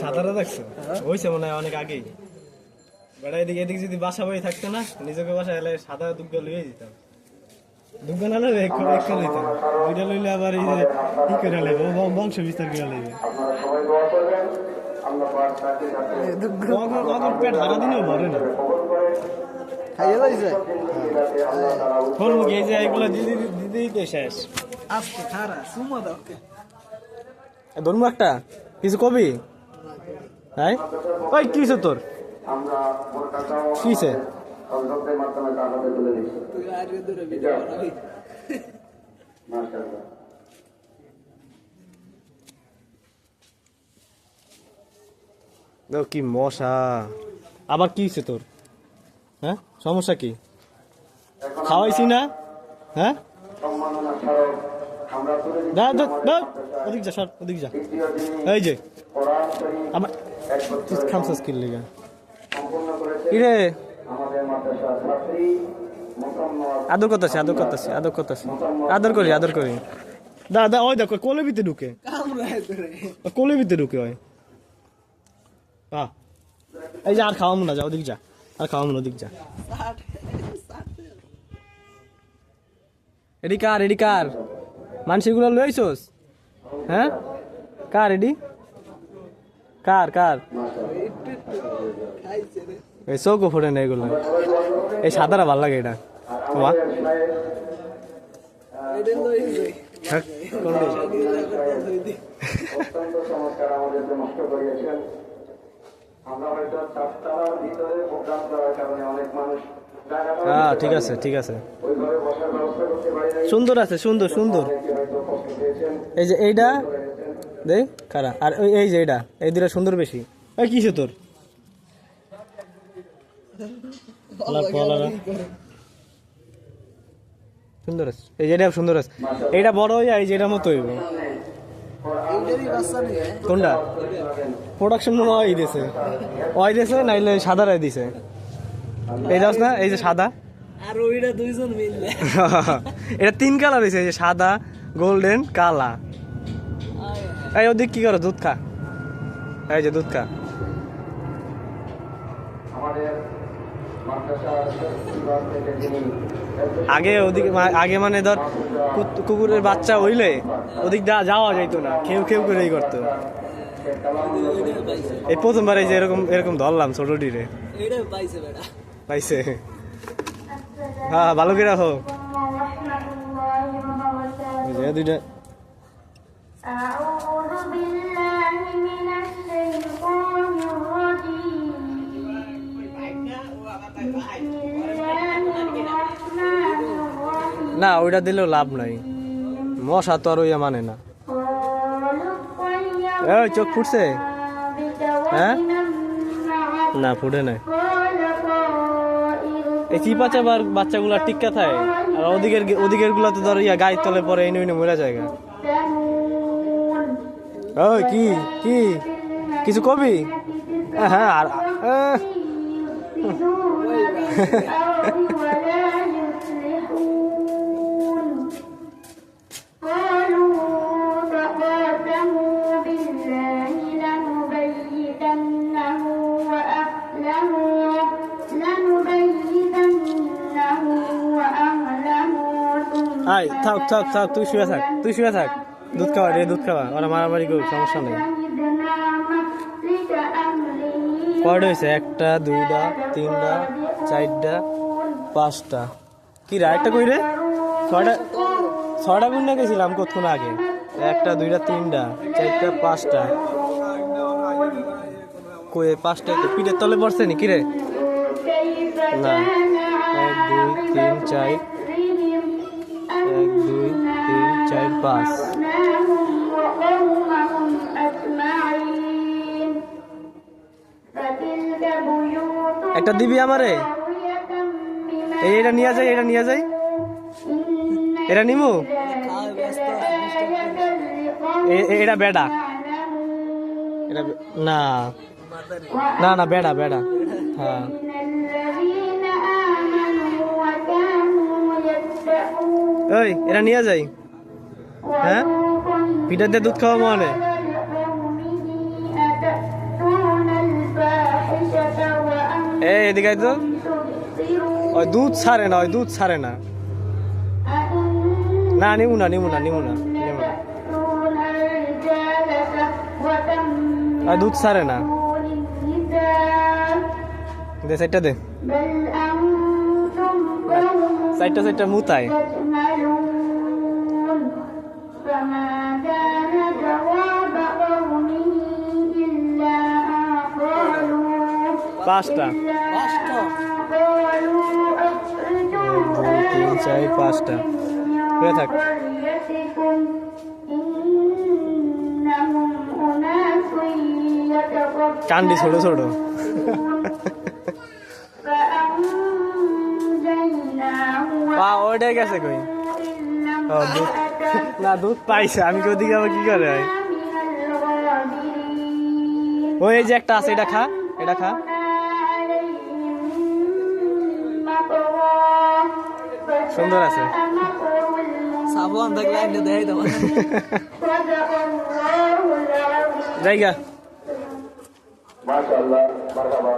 সাদারা দেখছো হয়েছে মনে হয় অনেক আগেই বেড়া এদিকে এদিকে যদি বাসা বাড়ি থাকতো না নিজেকে বাসা এলে সাদা দুগ্গা লইয়ে দিতাম দুগ্গা না লইলে একটা লইতাম দুইটা লইলে আবার এই যে কি করে লাগবে বংশ বিস্তার করে লাগবে পেট হারা দিনেও ভরে না খাইয়ে লাইছে ফোন মুখে এই যে এগুলো দিতেই তো শেষ আজকে খারা সুমা দাও ধর্ম একটা কিছু কবি হ্যাঁ ওই কি হয়েছে তোর কি হয়েছে কি মশা আবার কি হয়েছে তোর হ্যাঁ সমস্যা কি খাওয়াইছি না হ্যাঁ ওদিক যা সর ওদিক যা এই যে আমার খামসাস কিল লেগা ইরে আদর করতেছি আদর করি দাদা ওই দেখো কোলে ভিতরে ঢুকে কোলে ভিতরে ঢুকে ওই এই যে আর খাওয়াবো না যা ওদিক যা আর খাওয়াবো না ওদিক যা এডি কার মানুষগুলো লইছস হ্যাঁ কার এডি কার এই চৌকো ফোটে না এগুলো এই সাদারা ভাল লাগে এটা হ্যাঁ ঠিক আছে সুন্দর আছে সুন্দর এই যে এইটা দে কারা আর এই যে এইটা এই দুটা সুন্দর বেশি এই কিসে তোর সুন্দর আছে এই যেটা সুন্দর আছে এইটা বড় হয়ে এই যেটার মতো হইব কোনটা প্রোডাকশন মনে হয় ওই দিয়েছে নাইলে সাদা রায় দিছে এই দাস না এই যে সাদা আর ওইটা দুইজন মিললে এটা তিন কালার হয়েছে এই যে সাদা গোল্ডেন কালা এই ওদিক কি করো দুধ খা এই যে দুধ খা আগে মানে ধর কুকুরের বাচ্চা হইলে ওদিক যাওয়া যাইতো না খেউ করেই করতো এই প্রথমবার এই যে এরকম ধরলাম ছোট ডিরে পাইছে হ্যাঁ ভালো করে রাখো দুইটা না ওইটা দিলেও লাভ নাই মশা তো আর ওইয়া মানে না চোখ ফুটছে হ্যাঁ না ফুটে নাই এই চিপাচাবার বাচ্চাগুলা টিক্কা থাকে আর ওদিকের গুলা তো ধর ইয়া গায়ের তলে পরে এনে মরা জায়গা ওই কি কিছু কবি হ্যাঁ আর থাক তুই শুয়ে থাক দুধ খাওয়া ওরা মারামারি করুক সমস্যা নেই কয়টা হয়েছে 1টা 2টা 3টা 4টা 5টা কি রে একটা কই রে 6টা গুণ গেছিলাম কতক্ষণ আগে 1টা 2টা 3টা 4টা 5টা কই 5টা পিঠের তলে পড়ছে নি কি রে না 1 2 3 4 1 2 3 4 5 একটা দিবি আমারে? এটা নিয়ে যাই, এটা নিয়ে যাই, এটা নিমু। খাওয়া ব্যস্ত এটা বেডা, এটা না না না বেডা বেডা। হ্যাঁ ওই এটা নিয়ে যাই। হ্যাঁ পিঠার দিয়ে দুধ খাওয়া মানে এই এদিকে আয় তো। ওই দুধ ছাড়ে না, ওই দুধ ছাড়ে না। না নিমু না নিমু না নিমু না নিমু না, ওই দুধ ছাড়ে না। দে সাইডটা দে, সাইডটা সাইডটা মুতায়। পাঁচটা, পাঁচটা। 1 2 3 4 5টা হয়ে থাক। কান্দি ছোট ছোট। ওইটাই গেছে কই? ও দুধ না, দুধ পাইছে। আমি কি ওদিকে আবার কি করে? ওই যে একটা আছে, এটা খা, এটা খা। সুন্দর আছে। সাবন থাকলে এনে দেয় তোমার জায়গা মাশাআল্লাহ, মারহাবা।